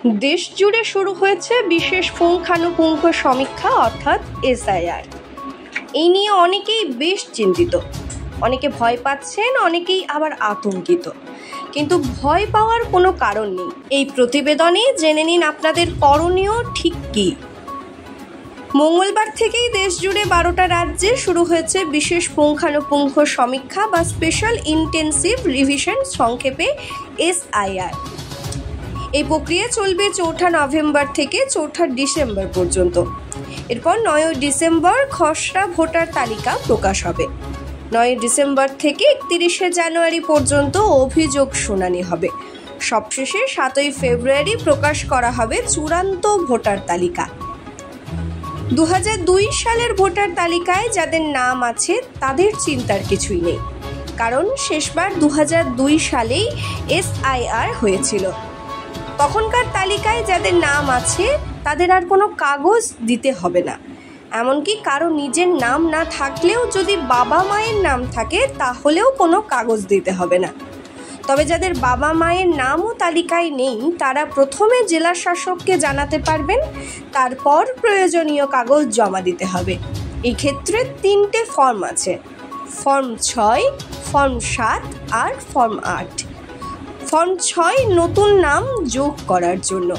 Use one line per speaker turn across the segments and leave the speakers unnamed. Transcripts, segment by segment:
দেশ জুড়ে শুরু হয়েছে বিশেষ পুঙ্খানুপুঙ্খ সমীক্ষা অর্থাৎ এসআইআর। এই নিয়ে অনেকেই বেশ চিন্তিত, অনেকে ভয় পাচ্ছেন, অনেকেই আবার আতঙ্কিত। কিন্তু ভয় পাওয়ার কোনো কারণ নেই। এই প্রতিবেদনে জেনে নিন আপনাদের করণীয় ঠিক কী। মঙ্গলবার থেকেই দেশ জুড়ে 12টা রাজ্যে শুরু হয়েছে বিশেষ পুঙ্খানুপুঙ্খ সমীক্ষা বা স্পেশাল ইন্টেন্সিভ রিভিশন, সংক্ষেপে এসআইআর। এই প্রক্রিয়া চলবে 4 নভেম্বর থেকে 4 ডিসেম্বর পর্যন্ত। এরপর 9 ডিসেম্বর খসড়া ভোটার তালিকা প্রকাশ হবে। 9 ডিসেম্বর থেকে 31 জানুয়ারি পর্যন্ত অভিযোগ শুনানি হবে। সবশেষে 7 ফেব্রুয়ারি প্রকাশ করা হবে চূড়ান্ত ভোটার তালিকা। 2002 সালের ভোটার তালিকায় যাদের নাম আছে তাদের চিন্তার কিছুই নেই, কারণ শেষবার 2002 সালেই এসআইআর হয়েছিল। তখনকার তালিকায় যাদের নাম আছে তাদের আর কোনো কাগজ দিতে হবে না। এমনকি কারো নিজের নাম না থাকলেও যদি বাবা মায়ের নাম থাকে তাহলেও কোনো কাগজ দিতে হবে না। তবে যাদের বাবা মায়ের নামও তালিকায় নেই তারা প্রথমে জেলা শাসককে জানাতে পারবেন, তারপর প্রয়োজনীয় কাগজ জমা দিতে হবে। এই ক্ষেত্রে 3টে ফর্ম আছে: ফর্ম 6, ফর্ম 7 আর ফর্ম 8। ফর্ম 6 নতুন নাম যোগ করার জন্য,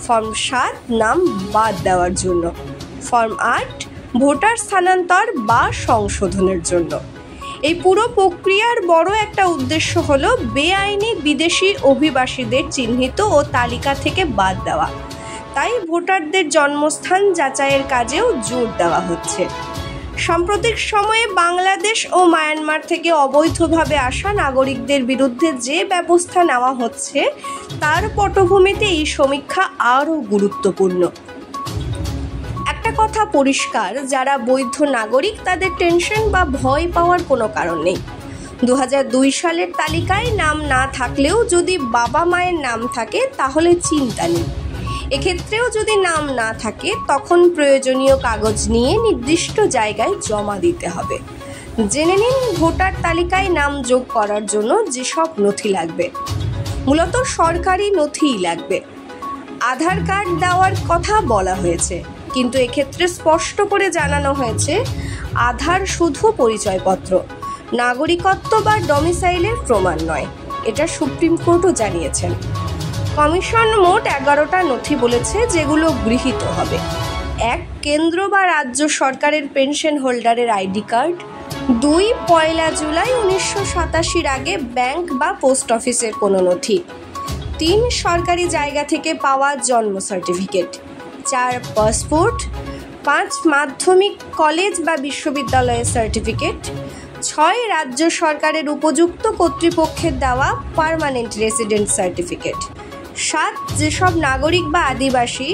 ফর্ম 7 নাম বাদ দেওয়ার জন্য, ফর্ম 8 ভোটার স্থানান্তর বা সংশোধনের জন্য। এই পুরো প্রক্রিয়ার বড় একটা উদ্দেশ্য হলো বেআইনি বিদেশি অভিবাসীদের চিহ্নিত ও তালিকা থেকে বাদ দেওয়া। তাই ভোটারদের জন্মস্থান যাচাইয়ের কাজেও জোর দেওয়া হচ্ছে। সাম্প্রতিক সময়ে বাংলাদেশ ও মায়ানমার থেকে অবৈধভাবে আসা নাগরিকদের বিরুদ্ধে যে ব্যবস্থা নেওয়া হচ্ছে তার পটভূমিতে এই সমীক্ষা আরও গুরুত্বপূর্ণ। একটা কথা পরিষ্কার, যারা বৈধ নাগরিক তাদের টেনশন বা ভয় পাওয়ার কোনো কারণ নেই। 2002 সালের তালিকায় নাম না থাকলেও যদি বাবা মায়ের নাম থাকে তাহলে চিন্তা নেই। এক্ষেত্রেও যদি নাম না থাকে তখন প্রয়োজনীয় কাগজ নিয়ে নির্দিষ্ট জায়গায় জমা দিতে হবে। জেনে নিন ভোটার তালিকায় নাম যোগ করার জন্য যেসব নথি লাগবে। মূলত সরকারি নথিই লাগবে। আধার কার্ড দেওয়ার কথা বলা হয়েছে, কিন্তু এক্ষেত্রে স্পষ্ট করে জানানো হয়েছে আধার শুধু পরিচয়পত্র, নাগরিকত্ব বা ডমিসাইলের প্রমাণ নয়। এটা সুপ্রিম কোর্টও জানিয়েছেন। কমিশন মোট 11টা নথি বলেছে যেগুলো গৃহীত হবে। 1 কেন্দ্র বা রাজ্য সরকারের পেনশন হোল্ডারের আইডি কার্ড। 2 1 জুলাই 1987 আগে ব্যাংক বা পোস্ট অফিসের কোনো নথি। 3 সরকারি জায়গা থেকে পাওয়া জন্ম সার্টিফিকেট। 4 পাসপোর্ট। 5 মাধ্যমিক, কলেজ বা বিশ্ববিদ্যালয়ের সার্টিফিকেট। 6 রাজ্য সরকারের উপযুক্ত কর্তৃপক্ষের দেওয়া পার্মানেন্ট রেসিডেন্ট সার্টিফিকেট। 7 যেসব নাগরিক বা আদিবাসী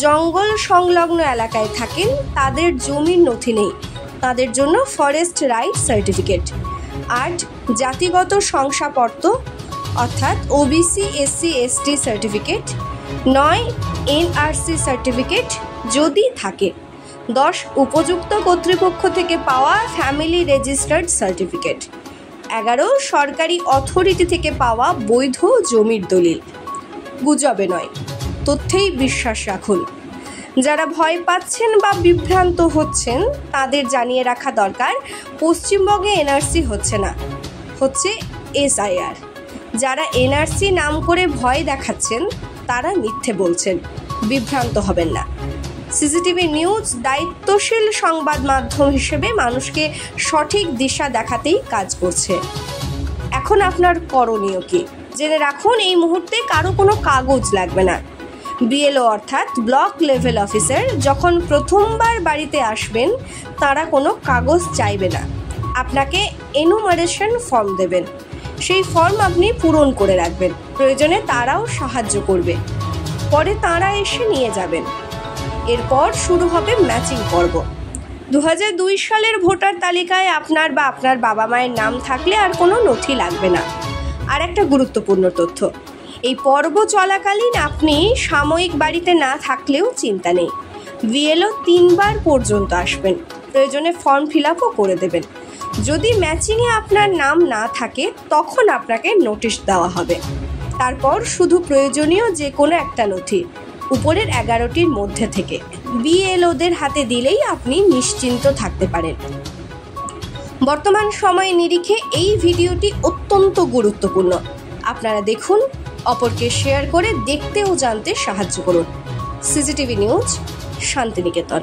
জঙ্গল সংলগ্ন এলাকায় থাকেন তাদের জমির নথি নেই, তাদের জন্য ফরেস্ট রাইট সার্টিফিকেট। 8 জাতিগত শংসাপত্র অর্থাৎ OBC, SC, ST certificate. 9 NRC certificate যদি থাকে। 10 উপযুক্ত কর্তৃপক্ষ থেকে পাওয়া ফ্যামিলি রেজিস্টার্ড সার্টিফিকেট। 11 সরকারি অথরিটি থেকে পাওয়া বৈধ জমির দলিল। গুজবে নয়, তথ্যেই বিশ্বাস রাখুন। যারা ভয় পাচ্ছেন বা বিভ্রান্ত হচ্ছেন তাদের জানিয়ে রাখা দরকার, পশ্চিমবঙ্গে এনআরসি হচ্ছে না, হচ্ছে এসআইআর। যারা এনআরসি নাম করে ভয় দেখাচ্ছেন তারা মিথ্যে বলছেন, বিভ্রান্ত হবেন না। সিসিটিভি নিউজ দায়িত্বশীল সংবাদ মাধ্যম হিসেবে মানুষকে সঠিক দিশা দেখাতেই কাজ করছে। এখন আপনার করণীয় কি জেনে রাখুন। এই মুহূর্তে কারো কোনো কাগজ লাগবে না। বিএলও অর্থাৎ ব্লক লেভেল অফিসার যখন প্রথমবার বাড়িতে আসবেন তারা কোনো কাগজ চাইবে না, আপনাকে এনুমারেশন ফর্ম দেবেন। সেই ফর্ম আপনি পূরণ করে রাখবেন, প্রয়োজনে তারাও সাহায্য করবে। পরে তারা এসে নিয়ে যাবেন। এরপর শুরু হবে ম্যাচিং পর্ব। 2002 সালের ভোটার তালিকায় আপনার বা আপনার বাবা মায়ের নাম থাকলে আর কোনো নথি লাগবে না। আর একটা গুরুত্বপূর্ণ তথ্য, এই পর্ব চলাকালীন আপনি সাময়িক বাড়িতে না থাকলেও চিন্তা নেই। বিএলও 3 বার পর্যন্ত আসবেন, প্রয়োজনে ফর্ম ফিল আপও করে দেবেন। যদি ম্যাচিংয়ে আপনার নাম না থাকে তখন আপনাকে নোটিশ দেওয়া হবে। তারপর শুধু প্রয়োজনীয় যে কোনো একটা নথি উপরের 11টির মধ্যে থেকে বিএলওদের হাতে দিলেই আপনি নিশ্চিন্ত থাকতে পারেন। বর্তমান সময় নিরিখে এই ভিডিওটি অত্যন্ত গুরুত্বপূর্ণ। আপনারা দেখুন, অপরকে শেয়ার করে দেখতে ও জানতে সাহায্য করুন। CCTV news, Santiniketan.